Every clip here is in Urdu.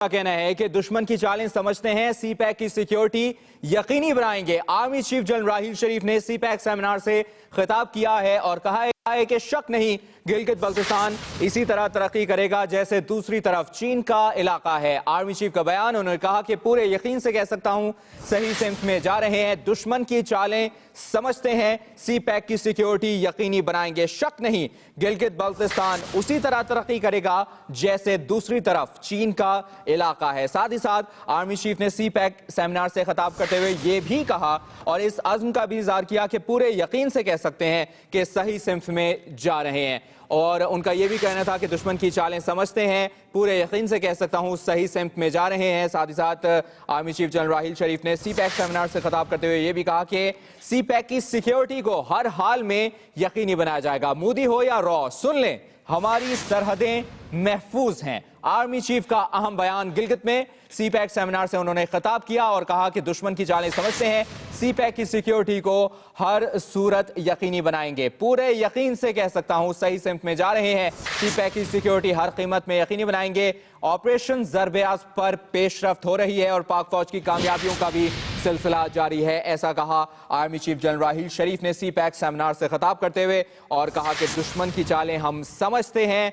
کا کہنا ہے کہ دشمن کی چالیں سمجھتے ہیں، سی پیک کی سیکیورٹی یقینی بنائیں گے۔ Army chief general Raheel Sharif نے سی پیک سیمینار سے خطاب کیا ہے اور کہا ہے کہ شک نہیں گلگت بلتستان اسی طرح ترقی کرے گا جیسے دوسری طرف چین کا علاقہ ہے۔ آرمی چیف کا بیان، انہوں نے کہا کہ پورے یقین سے کہہ سکتا ہوں صحیح سمت میں جا رہے ہیں، دشمن کی چالیں سمجھتے ہیں، سی پیک کی سیکیورٹی یقینی بنائیں گے، شک نہیں گلگت بلتستان اسی طرح ترقی کرے گا جیسے دوسری طرف چین کا علاقہ ہے۔ ساتھ ہی ساتھ آرمی چیف نے سی پیک سیمینار سے خطاب کرتے ہوئے یہ بھی کہا اور اس عزم کا بھی اظہار کیا کہ پورے یقین سے کہہ سکتے ہیں کہ صحیح سمت میں جا رہے ہیں، اور ان کا یہ بھی کہنا تھا کہ دشمن کی چالیں سمجھتے ہیں، پورے یقین سے کہہ سکتا ہوں صحیح سمت میں جا رہے ہیں۔ ساتھ ہی ساتھ army chief general Raheel Sharif نے سی پیک سیمینار سے خطاب کرتے ہوئے یہ بھی کہا کہ سی پیک کی سیکیورٹی کو ہر حال میں یقینی بنایا جائے گا، مودی ہو یا رو، سن لیں ہماری سرحدیں محفوظ ہیں۔ آرمی چیف کا اہم بیان گلگت میں سی پیک سیمینار سے انہوں نے خطاب کیا اور کہا کہ دشمن کی چالیں سمجھتے ہیں، سی پیک کی سیکیورٹی کو ہر صورت یقینی بنائیں گے، پورے یقین سے کہہ سکتا ہوں صحیح سمت میں جا رہے ہیں، سی پیک کی سیکیورٹی ہر قیمت میں یقینی بنائیں گے۔ آپریشن ضرب اسب پر پیش رفت ہو رہی ہے اور پاک فوج کی کامیابیوں کا بھی سلسلہ جاری ہے، ایسا کہا army chief general Raheel Sharif نے سی پیک سیمینار سے خطاب کرتے ہوئے، اور کہا کہ دشمن کی چالیں ہم سمجھتے ہیں،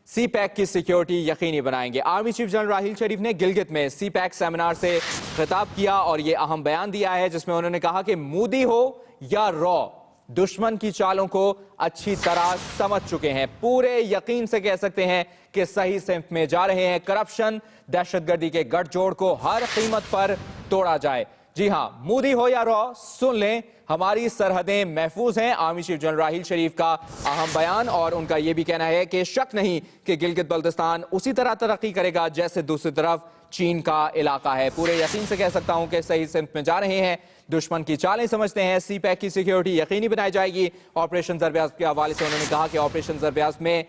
سی پیک کی سیکیورٹی یقینی بنائیں گے۔ Army chief general Raheel Sharif نے گلگت میں سی پیک سیمینار سے خطاب کیا اور یہ اہم بیان دیا ہے جس میں انہوں نے کہا کہ مودی ہو یا رو، دشمن کی چالوں کو اچھی طرح سمجھ چکے ہیں، پورے یقین سے کہہ سکتے ہیں کہ صحیح سمت میں جا رہے ہیں، کرپشن دہشت گردی کے گٹھ جوڑ کو ہر قیمت پر توڑا جائے۔ جی ہاں، مودی ہو یا رو، سن لیں ہماری سرحدیں محفوظ ہیں، army chief general Raheel Sharif کا اہم بیان، اور ان کا یہ بھی کہنا ہے کہ شک نہیں کہ گلگت بلتستان اسی طرح ترقی کرے گا جیسے دوسری طرف چین کا علاقہ ہے، پورے یقین سے کہہ سکتا ہوں کہ صحیح سمت میں جا رہے ہیں، دشمن کی چالیں سمجھتے ہیں، سی پیک کی سیکیورٹی یقینی بنائی جائے گی۔ آپریشن ضرب اسب کے حوالے سے انہوں نے کہا کہ آپریشن ضرب اسب میں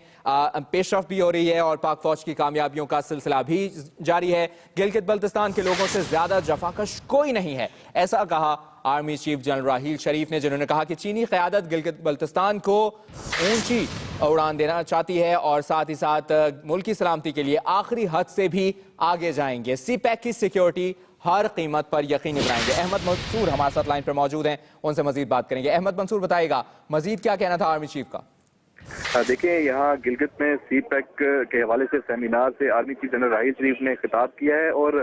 پیش رفت بھی ہو رہی ہے اور پاک فوج کی کامیابیوں کا سلسلہ بھی جاری ہے، گلگت بلتستان کے لوگوں سے زیادہ جفاکش کوئی نہیں ہے، ایسا کہا army chief general Raheel Sharif نے، جنہوں نے کہا کہ چینی قیادت گلگت بلتستان کو اونچی اڑان دینا چاہتی ہے اور ساتھ ہی ساتھ ملک کی سلامتی کے لیے آخری حد سے بھی آگے جائیں گے، سی پیک کی سیکیورٹی ہر قیمت پر یقینی بنائیں گے۔ احمد منصور ہمارے ساتھ لائن پر موجود ہیں، ان سے مزید بات کریں گے۔ احمد منصور بتائے گا مزید کیا کہنا تھا آرمی چیف کا؟ دیکھیں، یہاں گلگت میں سی پیک کے حوالے سے سیمینار سے army chief general Raheel Sharif نے خطاب کیا ہے اور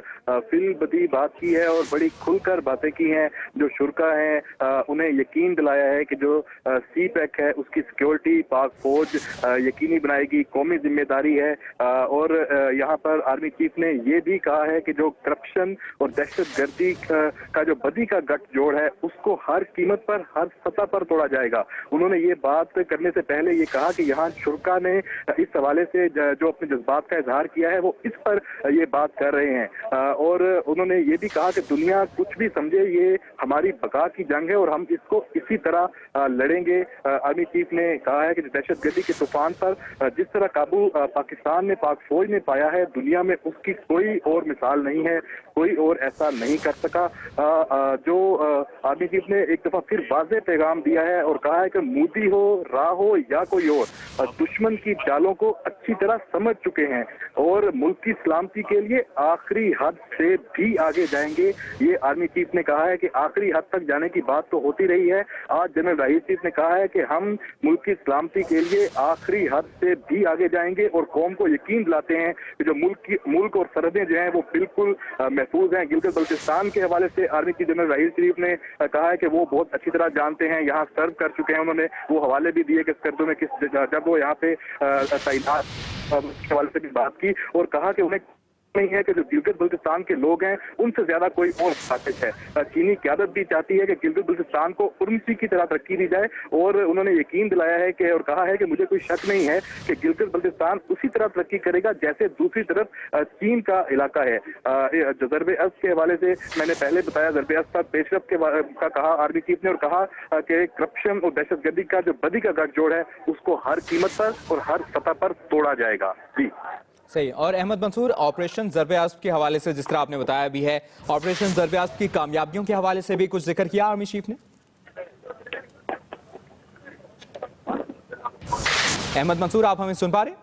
فی البدیہہ بات کی ہے اور بڑی کھل کر باتیں کی ہیں، جو شرکا ہیں انہیں یقین دلایا ہے کہ جو سی پیک ہے اس کی سیکیورٹی پاک فوج یقینی بنائے گی، قومی ذمہ داری ہے، اور یہاں پر آرمی چیف نے یہ بھی کہا ہے کہ جو کرپشن اور دہشت گردی کا جو بدی کا گٹھ جوڑ ہے اس کو ہر قیمت پر ہر سطح پر توڑا جائے گا۔ انہوں نے یہ بات کرنے سے پہلے یہ کہا کہ یہاں شرکا نے اس حوالے سے جو اپنے جذبات کا اظہار کیا ہے وہ اس پر یہ بات کر رہے ہیں، اور انہوں نے یہ بھی کہا کہ دنیا کچھ بھی سمجھے یہ ہماری بقا کی جنگ ہے اور ہم اس کو اسی طرح لڑیں گے۔ آرمی چیف نے کہا ہے کہ دہشت گردی کے طوفان پر جس طرح قابو پاکستان نے پاک فوج نے پایا ہے، دنیا میں اس کی کوئی اور مثال نہیں ہے، کوئی اور ایسا نہیں کر سکا۔ جو آرمی چیف نے ایک دفعہ پھر واضح پیغام دیا ہے اور کہا ہے کہ مودی ہو، راہ ہو یا کوئی اور، دشمن کی چالوں کو اچھی طرح سمجھ چکے ہیں اور ملک کی سلامتی کے لیے آخری حد سے بھی آگے جائیں گے۔ یہ آرمی چیف نے کہا ہے کہ آخری حد تک جانے کی بات تو ہوتی رہی ہے، آج جنرل راحیل چیف نے کہا ہے کہ ہم ملک کی سلامتی کے لیے آخری حد سے بھی آگے جائیں گے اور قوم کو یقین دلاتے ہیں کہ جو ملک اور سرحدیں جو ہیں وہ بالکل محفوظ ہیں۔ گلگت بلتستان کے حوالے سے army chief general Raheel Sharif نے کہا ہے کہ وہ بہت اچھی طرح جانتے ہیں، یہاں سرو کر چکے ہیں، انہوں نے وہ حوالے بھی دیے کہ سردوں میں جب وہ یہاں پہ تعینات کے حوالے سے بھی بات کی اور کہا کہ انہیں نہیں ہے کہ جو گلگت بلتستان کے لوگ ہیں ان سے زیادہ کوئی اور خواہش ہے۔ چینی قیادت بھی چاہتی ہے کہ گلگت بلتستان کو ارمسی کی طرح ترقی دی جائے اور انہوں نے یقین دلایا ہے کہ اور کہا ہے کہ مجھے کوئی شک نہیں ہے کہ گلگت بلتستان اسی طرح ترقی کرے گا جیسے دوسری طرف چین کا علاقہ ہے۔ ضرب اسب کے حوالے سے میں نے پہلے بتایا، ضرب اسب پر پیش رفت کا کہا آرمی چیف نے اور کہا کہ کرپشن اور دہشت گردی کا جو بدی کا گٹھ جوڑ ہے اس کو ہر قیمت پر اور ہر سطح پر توڑا جائے گا۔ جی صحیح۔ اور احمد منصور، آپریشن ضرب اسب کے حوالے سے جس طرح آپ نے بتایا بھی ہے، آپریشن ضرب اسب کی کامیابیوں کے حوالے سے بھی کچھ ذکر کیا آرمی چیف نے؟ احمد منصور، آپ ہمیں سن پا رہے ہیں؟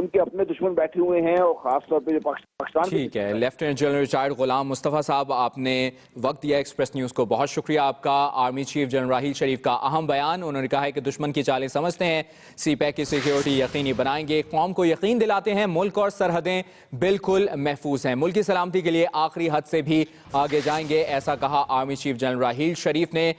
ان کے اپنے دشمن بیٹھے ہوئے ہیں، اور خاص طور پہ جو پاکستان ٹھیک ہے، lieutenant general retired Ghulam Mustafa صاحب، آپ نے وقت دیا ایکسپریس نیوز کو، بہت شکریہ آپ کا۔ Army chief general Raheel Sharif کا اہم بیان، انہوں نے کہا ہے کہ دشمن کی چالیں سمجھتے ہیں، سی پیک کی سیکیورٹی یقینی بنائیں گے، قوم کو یقین دلاتے ہیں ملک اور سرحدیں بالکل محفوظ ہیں، ملک کی سلامتی کے لیے آخری حد سے بھی آگے جائیں گے، ایسا کہا army chief general Raheel Sharif نے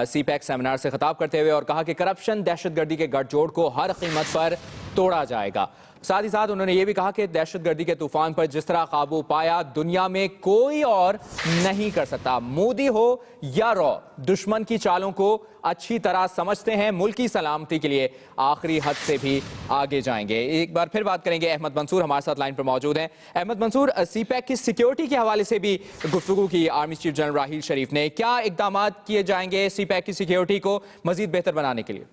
سی پیک سیمینار سے خطاب کرتے ہوئے، اور کہا کہ کرپشن، دہشت گردی کے گٹھ جوڑ کو ہر قیمت پر توڑا جائے گا۔ ساتھ ہی ساتھ انہوں نے یہ بھی کہا کہ دہشت گردی کے طوفان پر جس طرح قابو پایا دنیا میں کوئی اور نہیں کر سکتا، مودی ہو یا رو، دشمن کی چالوں کو اچھی طرح سمجھتے ہیں، ملک کی سلامتی کے لیے آخری حد سے بھی آگے جائیں گے۔ ایک بار پھر بات کریں گے، احمد منصور ہمارے ساتھ لائن پر موجود ہیں۔ احمد منصور، سی پیک کی سیکیورٹی کے حوالے سے بھی گفتگو کی army chief general Raheel Sharif نے، کیا اقدامات کیے جائیں گے سی پیک کی سیکیورٹی کو مزید بہتر بنانے کے لیے؟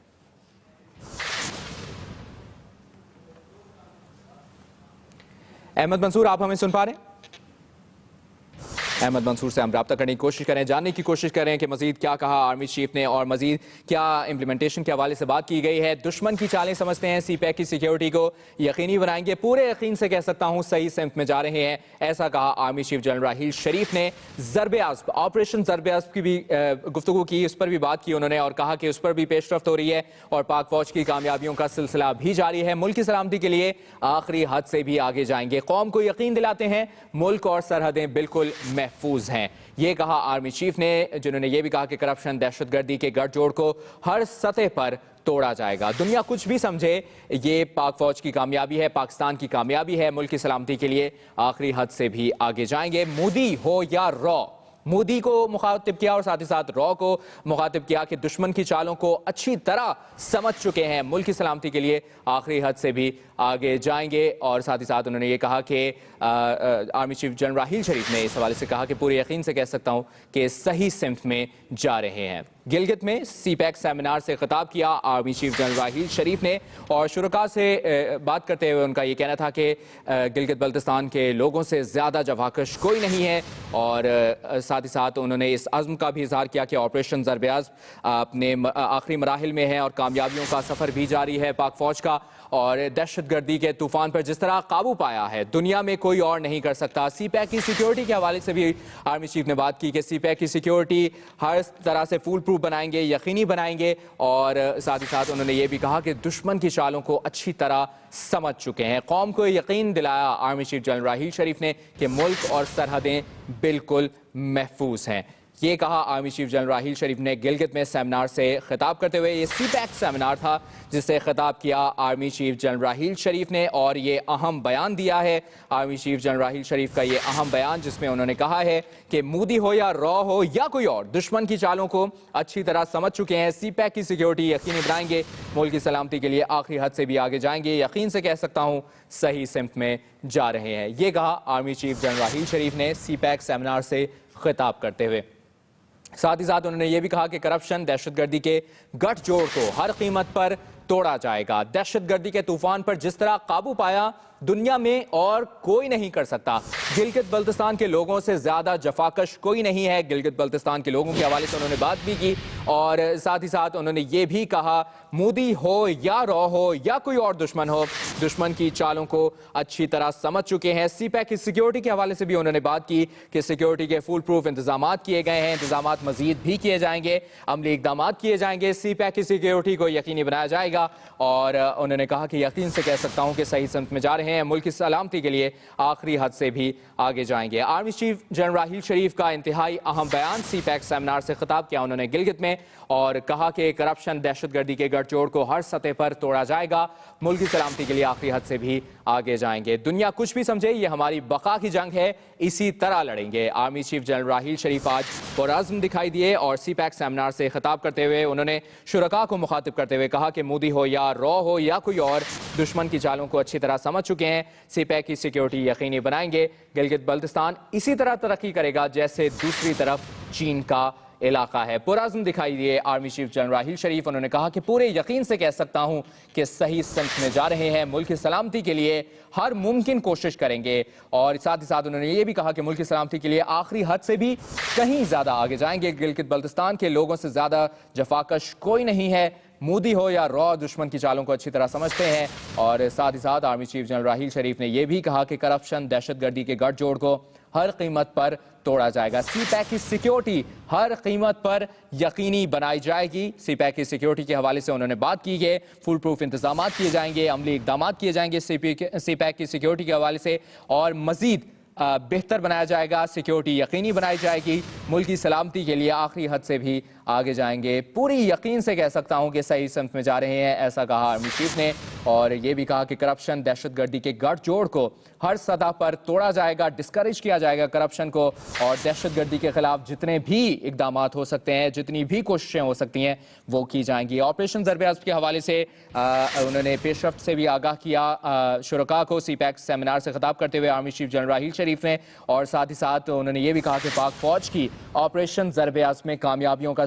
احمد منصور، آپ ہمیں سن پا رہے ہیں؟ احمد منصور سے ہم رابطہ کرنے کی کوشش کریں، جاننے کی کوشش کریں کہ مزید کیا کہا آرمی چیف نے اور مزید کیا امپلیمنٹیشن کے حوالے سے بات کی گئی ہے۔ دشمن کی چالیں سمجھتے ہیں، سی پیک کی سیکیورٹی کو یقینی بنائیں گے، پورے یقین سے کہہ سکتا ہوں صحیح سمت میں جا رہے ہیں، ایسا کہا army chief general Raheel Sharif نے۔ ضرب عصب، آپریشن ضرب عصب کی بھی گفتگو کی، اس پر بھی بات کی انہوں نے، اور کہا کہ اس پر بھی پیش رفت ہو رہی ہے اور پاک فوج کی کامیابیوں کا سلسلہ بھی جاری ہے، ملک کی سلامتی کے لیے آخری حد سے بھی آگے جائیں گے، قوم کو یقین دلاتے ہیں ملک اور سرحدیں بالکل محفوظ ہیں، یہ کہا آرمی چیف نے، جنہوں نے یہ بھی کہا کہ کرپشن، دہشت گردی کے گٹھ جوڑ کو ہر سطح پر توڑا جائے گا، دنیا کچھ بھی سمجھے یہ پاک فوج کی کامیابی ہے، پاکستان کی کامیابی ہے، ملک کی سلامتی کے لیے آخری حد سے بھی آگے جائیں گے۔ مودی ہو یا رو، مودی کو مخاطب کیا اور ساتھ ہی ساتھ رو کو مخاطب کیا کہ دشمن کی چالوں کو اچھی طرح سمجھ چکے ہیں، ملک کی سلامتی کے لیے آخری حد سے بھی آگے جائیں گے، اور ساتھ ہی ساتھ انہوں نے یہ کہا کہ army chief general Raheel Sharif نے اس حوالے سے کہا کہ پورے یقین سے کہہ سکتا ہوں کہ صحیح سمت میں جا رہے ہیں۔ گلگت میں سی پیک سیمینار سے خطاب کیا army chief general Raheel Sharif نے، اور شرکاء سے بات کرتے ہوئے ان کا یہ کہنا تھا کہ گلگت بلتستان کے لوگوں سے زیادہ جفاکش کوئی نہیں ہے، اور ساتھ ہی ساتھ انہوں نے اس عزم کا بھی اظہار کیا کہ آپریشن ضرب عصب اپنے آخری مراحل میں ہے اور کامیابیوں کا سفر بھی جاری ہے پاک فوج کا، اور دہشت گردی کے طوفان پر جس طرح قابو پایا ہے دنیا میں کوئی اور نہیں کر سکتا۔ سی پیک کی سیکیورٹی کے حوالے سے بھی آرمی چیف نے بات کی کہ سی پیک کی سیکیورٹی ہر طرح سے فول پروف بنائیں گے، یقینی بنائیں گے، اور ساتھ ہی ساتھ انہوں نے یہ بھی کہا کہ دشمن کی چالوں کو اچھی طرح سمجھ چکے ہیں، قوم کو یقین دلایا army chief general Raheel Sharif نے کہ ملک اور سرحدیں بالکل محفوظ ہیں، یہ کہا army chief general Raheel Sharif نے گلگت میں سیمینار سے خطاب کرتے ہوئے۔ یہ سی پیک سیمینار تھا جس سے خطاب کیا army chief general Raheel Sharif نے، اور یہ اہم بیان دیا ہے army chief general Raheel Sharif کا، یہ اہم بیان جس میں انہوں نے کہا ہے کہ مودی ہو یا رو ہو یا کوئی اور، دشمن کی چالوں کو اچھی طرح سمجھ چکے ہیں، سی پیک کی سیکیورٹی یقینی بنائیں گے، ملک کی سلامتی کے لیے آخری حد سے بھی آگے جائیں گے، یقین سے کہہ سکتا ہوں صحیح سمت میں جا رہے ہیں، یہ کہا army chief general Raheel Sharif نے سی پیک سیمینار سے خطاب کرتے ہوئے۔ ساتھ ہی ساتھ انہوں نے یہ بھی کہا کہ کرپشن، دہشت گردی کے گٹھ جوڑ کو ہر قیمت پر توڑا جائے گا، دہشت گردی کے طوفان پر جس طرح قابو پایا دنیا میں اور کوئی نہیں کر سکتا، گلگت بلتستان کے لوگوں سے زیادہ جفاکش کوئی نہیں ہے، گلگت بلتستان کے لوگوں کے حوالے سے انہوں نے بات بھی کی، اور ساتھ ہی ساتھ انہوں نے یہ بھی کہا مودی ہو یا رو ہو یا کوئی اور دشمن ہو، دشمن کی چالوں کو اچھی طرح سمجھ چکے ہیں۔ سی پیک کی سیکیورٹی کے حوالے سے بھی انہوں نے بات کی کہ سیکیورٹی کے فول پروف انتظامات کیے گئے ہیں، انتظامات مزید بھی کیے جائیں گے، عملی اقدامات کیے جائیں گے، سی پیک کی سیکیورٹی کو یقینی بنایا جائے گا، اور انہوں نے کہا کہ یقین سے کہہ سکتا ہوں کہ صحیح سمت میں جا رہے ہیں، ملک کی سلامتی کے لیے آخری حد سے بھی آگے جائیں گے۔ Army chief general Raheel Sharif کا انتہائی اہم بیان، سی پیک سیمینار سے خطاب کیا انہوں نے گلگت میں، اور کہا کہ کرپشن، دہشت گردی کے گٹھ جوڑ کو ہر سطح پر توڑا جائے گا، ملک کی سلامتی کے لیے آخری حد سے بھی آگے جائیں گے، دنیا کچھ بھی سمجھے یہ ہماری بقا کی جنگ ہے، اسی طرح لڑیں گے۔ Army chief general Raheel Sharif آج پرعزم دکھائی دیے، اور سی پیک سیمینار سے خطاب کرتے ہوئے انہوں نے شرکاء کو مخاطب کرتے ہوئے کہا کہ مودی ہو یا رو ہو یا کوئی اور، دشمن کی چالوں کو اچھی طرح سمجھ چکے ہیں، سی پیک کی سیکیورٹی یقینی بنائیں گے، گلگت بلتستان اسی طرح ترقی کرے گا جیسے دوسری طرف چین کا علاقہ ہے۔ پرعزم دکھائی دیے army chief general Raheel Sharif, انہوں نے کہا کہ پورے یقین سے کہہ سکتا ہوں کہ صحیح سمت میں جا رہے ہیں، ملک کی سلامتی کے لیے ہر ممکن کوشش کریں گے، اور ساتھ ہی ساتھ انہوں نے یہ بھی کہا کہ ملک کی سلامتی کے لیے آخری حد سے بھی کہیں زیادہ آگے جائیں گے، گلگت بلتستان کے لوگوں سے زیادہ جفاکش کوئی نہیں ہے، مودی ہو یا را دشمن کی چالوں کو اچھی طرح سمجھتے ہیں، اور ساتھ ہی ساتھ army chief general Raheel Sharif نے یہ بھی کہا کہ کرپشن، دہشت گردی کے گٹھ جوڑ کو ہر قیمت پر توڑا جائے گا۔ سی پیک کی سیکیورٹی ہر قیمت پر یقینی بنائی جائے گی۔ سی پیک کی سیکیورٹی کے حوالے سے انہوں نے بات کی ہے، فل پروف انتظامات کیے جائیں گے، عملی اقدامات کیے جائیں گے سی پیک کی سیکیورٹی کے حوالے سے، اور مزید بہتر بنایا جائے گا، سیکیورٹی یقینی بنائی جائے گی، ملکی سلامتی کے لیے آخری حد سے بھی آگے جائیں گے۔ پوری یقین سے کہہ سکتا ہوں کہ صحیح سمت میں جا رہے ہیں، ایسا کہا آرمی چیف نے، اور یہ بھی کہا کہ کرپشن، دہشت گردی کے گٹھ جوڑ کو ہر سطح پر توڑا جائے گا، ڈسکریج کیا جائے گا کرپشن کو، اور دہشت گردی کے خلاف جتنے بھی اقدامات ہو سکتے ہیں، جتنی بھی کوششیں ہو سکتی ہیں وہ کی جائیں گی۔ آپریشن ضرب عضب کے حوالے سے انہوں نے پیش رفت سے بھی آگاہ کیا شرکاء کو۔ سی پیک سیمینار سے خطاب کرتے ہوئے army chief general Raheel Sharif نے، اور ساتھ ہی ساتھ انہوں نے یہ بھی کہا کہ پاک فوج کی آپریشن ضرب عضب میں کامیابیوں کا